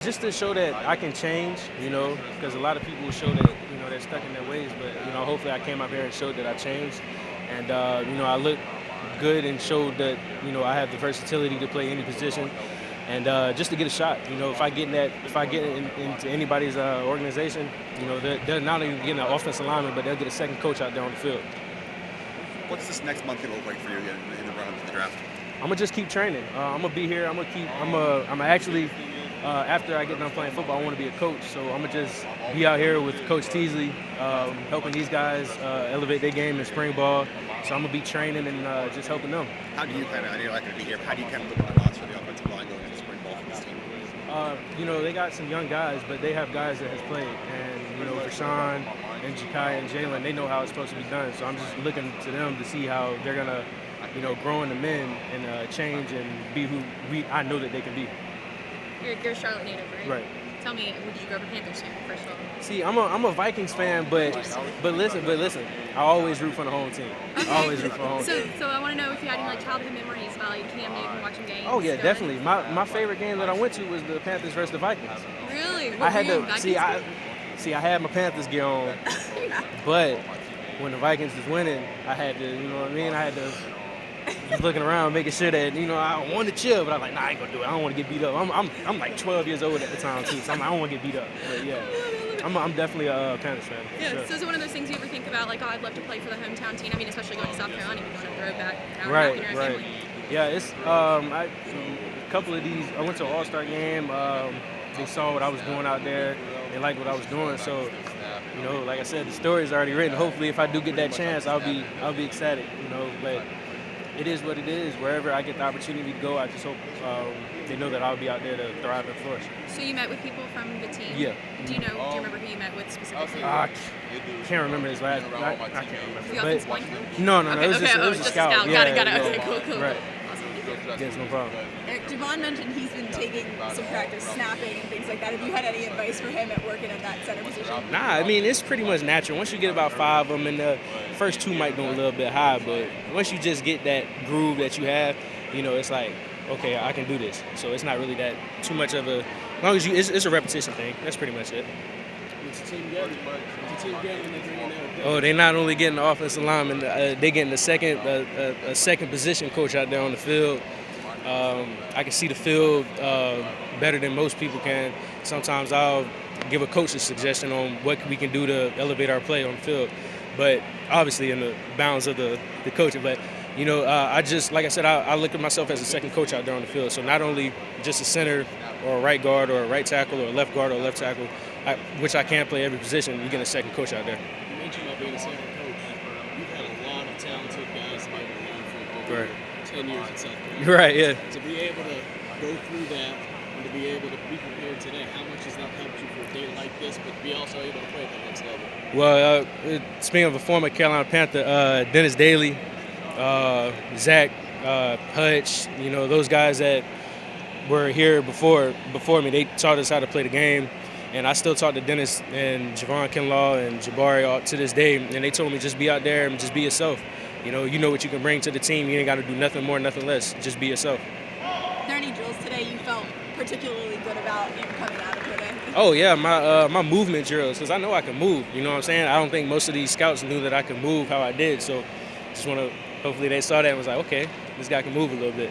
Just to show that I can change, because a lot of people show that, they're stuck in their ways. But, hopefully I came out here and showed that I changed. And, I look good and showed that, I have the versatility to play any position. And just to get a shot, if I get into anybody's organization, they're not only getting an offensive lineman, but they'll get a second coach out there on the field. What's this next month going to look like for you in the run-up to the draft? I'm gonna just keep training. I'm gonna be here. I'm actually after I get done playing football, I want to be a coach. So I'm gonna just be out here with Coach Teasley, helping these guys elevate their game in spring ball. So I'm gonna be training and just helping them. How do you I know you're not going to be here, but how do you look at the odds for the offensive line going into spring ball for this team? They got some young guys, but they have guys that has played. And, Rashawn and Jakai and Jalen, they know how it's supposed to be done. So I'm just looking to them to see how they're going to, grow in the men and change and be who I know that they can be. You're a Charlotte native, right? Right. Tell me, would you go for Panthers fan, first of all? See, I'm a Vikings fan, but listen, I always root for the home team. Okay. I always root for the home team. So I want to know if you had any childhood memories about Cam Newton watching games. Oh yeah, definitely. My favorite game that I went to was the Panthers versus the Vikings. Really? I had to see. I had my Panthers gear on, but when the Vikings was winning, I had to. You know what I mean? I had to. Just looking around, making sure that I want to chill, but I'm like, nah, I ain't gonna do it. I don't want to get beat up. I'm like 12 years old at the time too, so I don't want to get beat up. But yeah, I'm definitely a Panthers fan. Yeah. Sure. So is it one of those things you ever think about, like, oh, I'd love to play for the hometown team? I mean, especially going to South Carolina, you're going to throw back down Right. family. Yeah, it's a couple of these. I went to an All-Star game. They saw what I was doing out there. They liked what I was doing. So, like I said, the story's already written. Hopefully, if I do get that chance, I'll be ecstatic. But it is what it is. Wherever I get the opportunity to go, I just hope they know that I'll be out there to thrive and flourish. So you met with people from the team? Yeah. Do you remember who you met with specifically? I can't remember his last. I can't remember. The offensive line coach? No. Okay, It was just a scout. Got it. Okay, cool. Right. Awesome. Yes, no problem. Eric, Javon mentioned he's been taking some practice snapping and things like that. Have you had any advice for him at working at that center position? Nah, I mean, it's pretty much natural. Once you get about 5 of them, and the first 2 might go a little bit high, but once you just get that groove that you have, it's like, okay, I can do this. So it's not really that too much of a, as long as it's a repetition thing. That's pretty much it. Oh, they're not only getting the offensive lineman, they're getting a second position coach out there on the field. I can see the field better than most people can. Sometimes I'll give a coach a suggestion on what we can do to elevate our play on the field, but obviously in the bounds of the coaching. But I just, like I said, I look at myself as a second coach out there on the field. So not only just a center or a right guard or a right tackle or a left guard or a left tackle, which I can't play every position, you get a second coach out there. You mentioned about being a second coach. You've had a lot of talented guys to be able to learn from over Right. 10 years at South Carolina. Right, yeah. To be able to go through that and to be able to be prepared today, how much has that helped you for a day like this, but to be also able to play at the next level? Well, speaking of a former Carolina Panther, Dennis Daly, Zach, Hutch, those guys that were here before me, they taught us how to play the game. And I still talk to Dennis and Javon Kinlaw and Jabari all to this day, and they told me just be out there and just be yourself. You know what you can bring to the team. You ain't got to do nothing more, nothing less. Just be yourself. Are there any drills today you felt particularly good about coming out of today? Oh yeah, my movement drills, because I know I can move. You know what I'm saying? I don't think most of these scouts knew that I could move how I did. So just want to, hopefully they saw that and was like, okay, this guy can move a little bit.